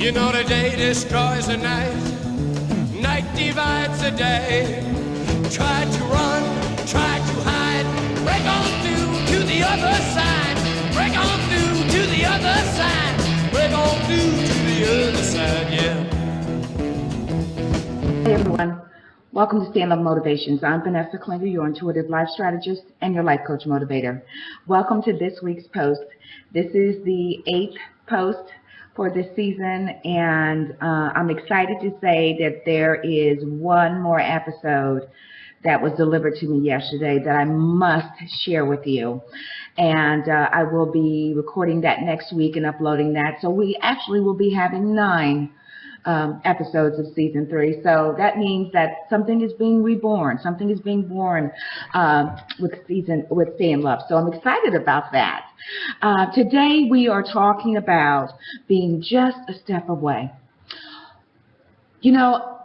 You know the day destroys the night, night divides the day. Try to run, try to hide, break on through to the other side. Break on through to the other side. Break on through to the other side, yeah. Hey everyone, welcome to Staynlove Motivations. I'm Vanessa Klinger, your intuitive life strategist and your life coach motivator. Welcome to this week's post. This is the 8th post for this season, and I'm excited to say that there is one more episode that was delivered to me yesterday that I must share with you. And I will be recording that next week and uploading that. So we actually will be having 9 episodes of season 3. So that means that something is being reborn. Something is being born with Staynlove. So I'm excited about that. Today we are talking about being just a step away. You know,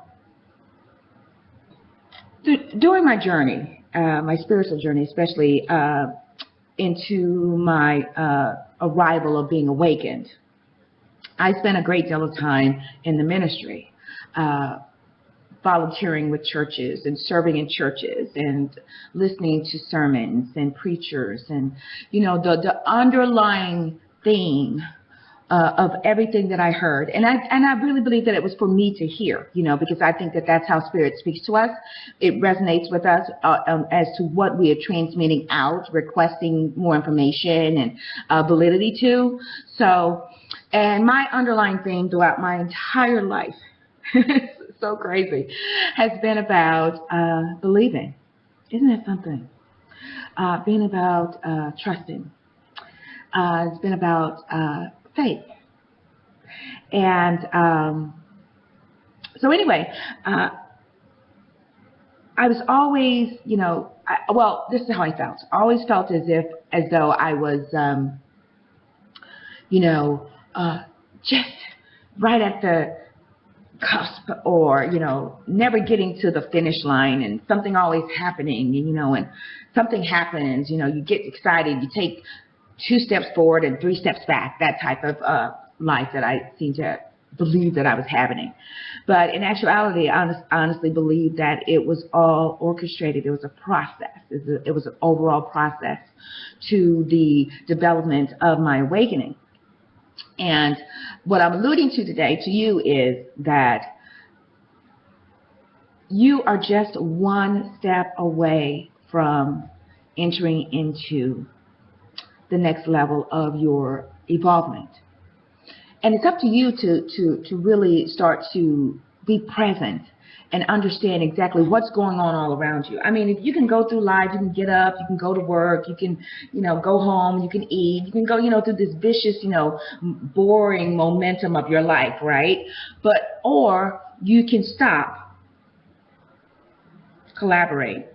during my journey, my spiritual journey, especially into my arrival of being awakened, I spent a great deal of time in the ministry, volunteering with churches and serving in churches and listening to sermons and preachers, and you know, the underlying theme of everything that I heard, and I really believe that it was for me to hear, you know, because I think that that's how Spirit speaks to us. It resonates with us as to what we are transmitting out, requesting more information and validity to. So, and my underlying theme throughout my entire life, it's so crazy, has been about believing. Isn't that something? Being about trusting. It's been about faith. And so anyway, I was always, you know, well, this is how I felt. I always felt as though I was, you know, just right at the cusp, or, you know, never getting to the finish line, and something always happening, you know, and something happens, you know, you get excited, you take 2 steps forward and 3 steps back, that type of life that I seem to believe that I was having. But in actuality, I honestly believe that it was all orchestrated. It was a process. It was an overall process to the development of my awakening. And what I'm alluding to today to you is that you are just one step away from entering into the next level of your evolvement. And it's up to you to really start to be present and understand exactly what's going on all around you. I mean, if you can go through life, you can get up, you can go to work, you can, you know, go home, you can eat, you can go, you know, through this vicious, you know, boring momentum of your life, right? But, or you can stop, collaborate,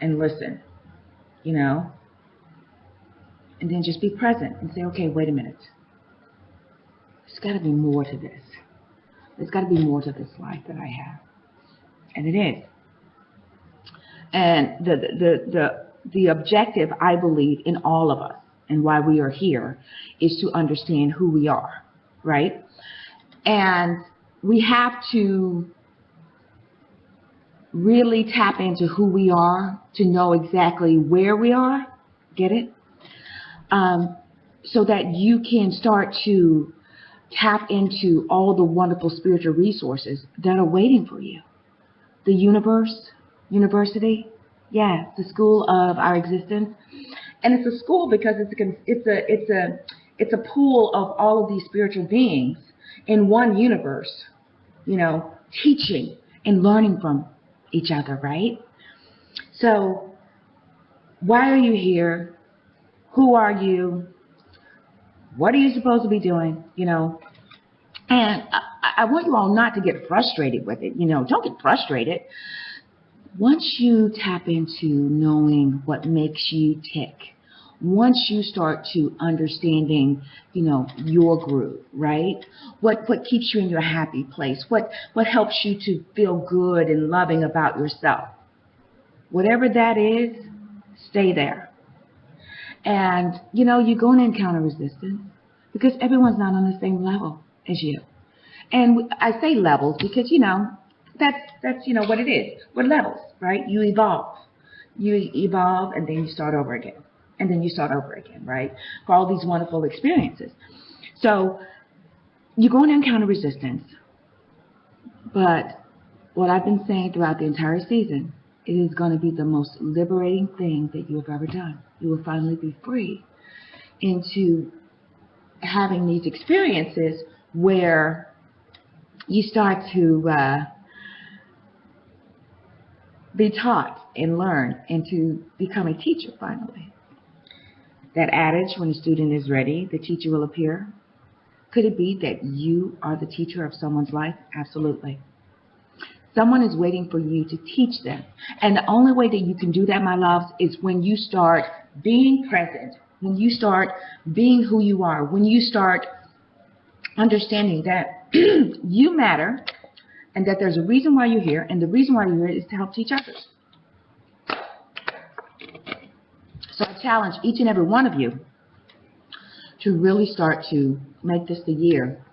and listen, you know, and then just be present and say, okay, wait a minute. There's got to be more to this. There's got to be more to this life that I have. And it is. And the objective, I believe, in all of us, and why we are here, is to understand who we are, right? And we have to really tap into who we are to know exactly where we are. Get it? So that you can start to tap into all the wonderful spiritual resources that are waiting for you. The universe, university, yeah, the school of our existence. And it's a school because it's a pool of all of these spiritual beings in one universe, you know, teaching and learning from each other, right? So why are you here? Who are you? What are you supposed to be doing? You know, and I want you all not to get frustrated with it. You know, don't get frustrated. Once you tap into knowing what makes you tick, once you start to understanding, you know, your groove, right? What keeps you in your happy place? What helps you to feel good and loving about yourself? Whatever that is, stay there. And, you know, you're going to encounter resistance because everyone's not on the same level as you. And I say levels because, you know, that's you know, what it is. We're levels, right? You evolve. You evolve, and then you start over again. And then you start over again, right? For all these wonderful experiences. So you're going to encounter resistance. But what I've been saying throughout the entire season, it is going to be the most liberating thing that you have ever done. You will finally be free into having these experiences where you start to be taught and learn and to become a teacher finally. That adage, when the student is ready, the teacher will appear. Could it be that you are the teacher of someone's life? Absolutely. Someone is waiting for you to teach them. And the only way that you can do that, my loves, is when you start being present, when you start being who you are, when you start understanding that you matter and that there's a reason why you're here, and the reason why you're here is to help teach others. So I challenge each and every one of you to really start to make this the year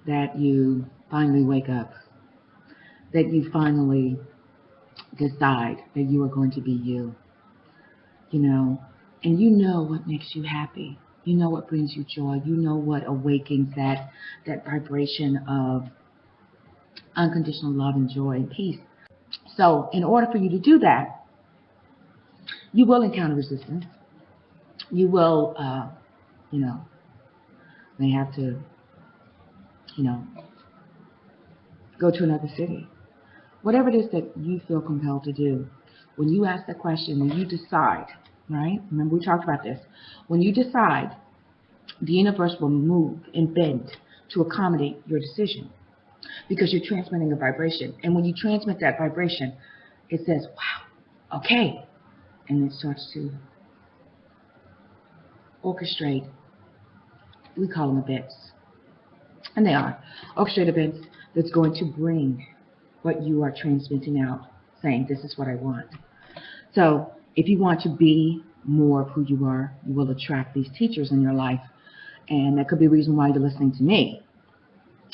that you finally wake up, that you finally decide that you are going to be you, you know, and you know what makes you happy. You know what brings you joy. You know what awakens that vibration of unconditional love and joy and peace. So in order for you to do that, you will encounter resistance. You will, you know, may have to, you know, go to another city. Whatever it is that you feel compelled to do, when you ask that question, when you decide, right? Remember we talked about this. When you decide, the universe will move and bend to accommodate your decision because you're transmitting a vibration. And when you transmit that vibration, it says, wow, okay. And it starts to orchestrate, we call them events. And they are orchestrate events that's going to bring what you are transmitting out, saying, this is what I want. So if you want to be more of who you are, you will attract these teachers in your life. And that could be a reason why you're listening to me,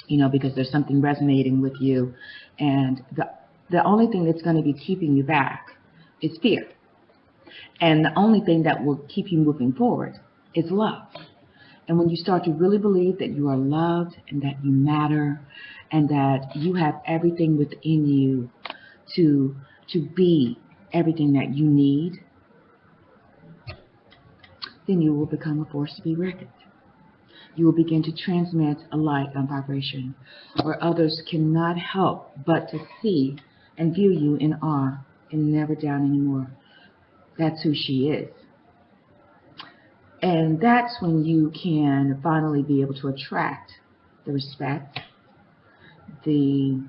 you know, because there's something resonating with you. And the only thing that's going to be keeping you back is fear. And the only thing that will keep you moving forward is love. And when you start to really believe that you are loved and that you matter and that you have everything within you to be everything that you need, then you will become a force to be reckoned. You will begin to transmit a light and vibration where others cannot help but to see and view you in awe and never down anymore. That's who she is. And that's when you can finally be able to attract the respect, the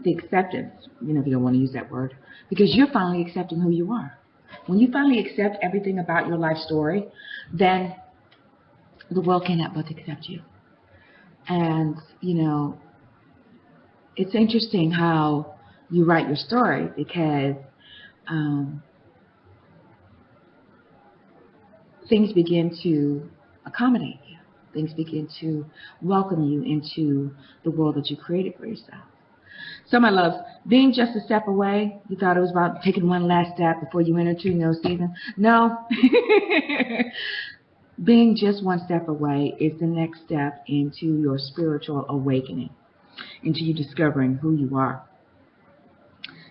acceptance, you know, if you don't want to use that word, because you're finally accepting who you are. When you finally accept everything about your life story, then the world cannot but accept you. And, you know, it's interesting how you write your story because things begin to accommodate you. Things begin to welcome you into the world that you created for yourself. So, my loves, being just a step away, you thought it was about taking one last step before you enter to no season? No. Being just one step away is the next step into your spiritual awakening, into you discovering who you are.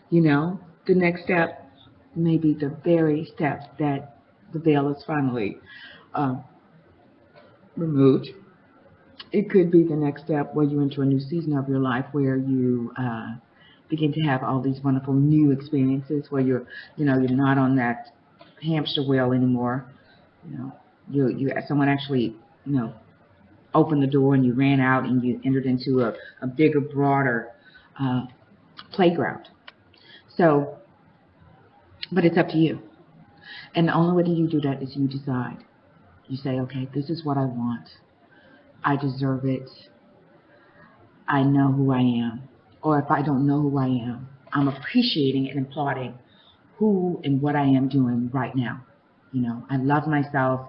You know, the next step may be the very step that the veil is finally removed. It could be the next step where you enter a new season of your life where you begin to have all these wonderful new experiences where you're not on that hamster wheel anymore. Someone actually, opened the door and you ran out and you entered into a bigger, broader playground. So, but it's up to you. And the only way that you do that is you decide. You say, okay, this is what I want. I deserve it. I know who I am. Or if I don't know who I am, I'm appreciating and applauding who and what I am doing right now. You know, I love myself.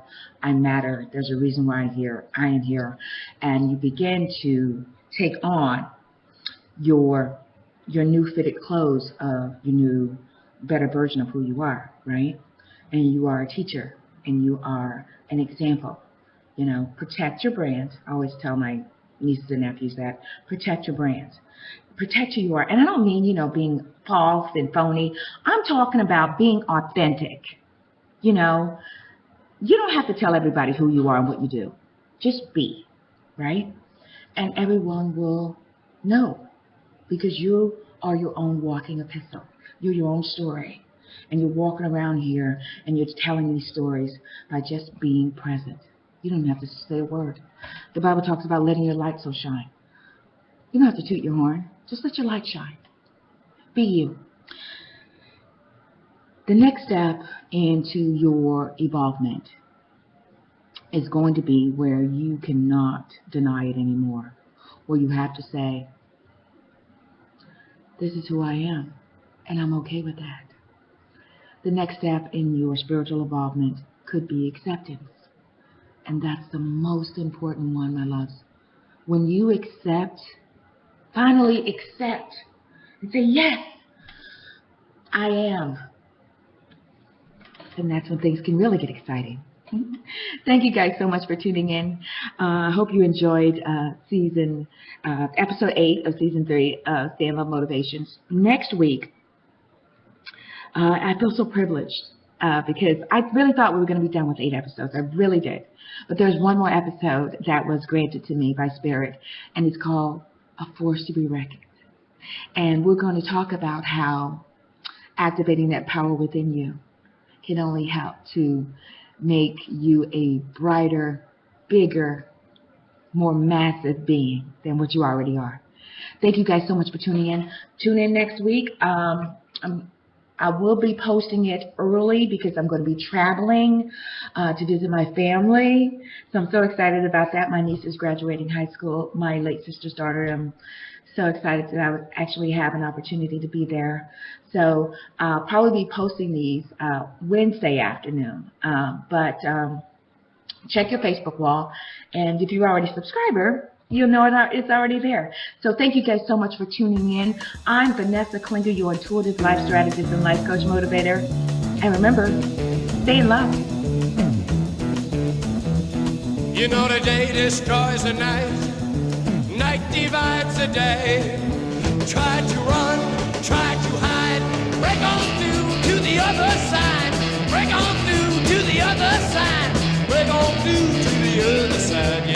I matter. There's a reason why I'm here. I am here. And you begin to take on your new fitted clothes of your new, better version of who you are, right? And you are a teacher, and you are an example. You know, protect your brand. I always tell my nieces and nephews that. Protect your brand. Protect who you are. And I don't mean, you know, being false and phony. I'm talking about being authentic. You know, you don't have to tell everybody who you are and what you do. Just be, right? And everyone will know, because you are your own walking epistle. You're your own story. And you're walking around here and you're telling these stories by just being present. You don't have to say a word. The Bible talks about letting your light so shine. You don't have to toot your horn. Just let your light shine. Be you. The next step into your evolvement is going to be where you cannot deny it anymore, where you have to say, this is who I am, and I'm okay with that. The next step in your spiritual involvement could be acceptance, and that's the most important one, my loves. When you accept, finally accept, and say, yes, I am, and that's when things can really get exciting. Thank you guys so much for tuning in. I hope you enjoyed episode 8 of season 3 of Staynlove Motivations. Next week, I feel so privileged because I really thought we were going to be done with 8 episodes. I really did. But there's one more episode that was granted to me by Spirit, and it's called A Force to be Reckoned. And we're going to talk about how activating that power within you can only help to make you a brighter, bigger, more massive being than what you already are. Thank you guys so much for tuning in. Tune in next week. I will be posting it early because I'm going to be traveling to visit my family. So I'm so excited about that. My niece is graduating high school. My late sister's daughter. I'm so excited that I would actually have an opportunity to be there. So I'll probably be posting these Wednesday afternoon. But check your Facebook wall. And if you're already a subscriber, you'll know it's already there. So thank you guys so much for tuning in. I'm Vanessa Klinger, your intuitive life strategist and life coach motivator. And remember, stay in love. You know the day destroys the night, night divides the day. Try to run, try to hide, break on through to the other side, break on through to the other side, break on through to the other side.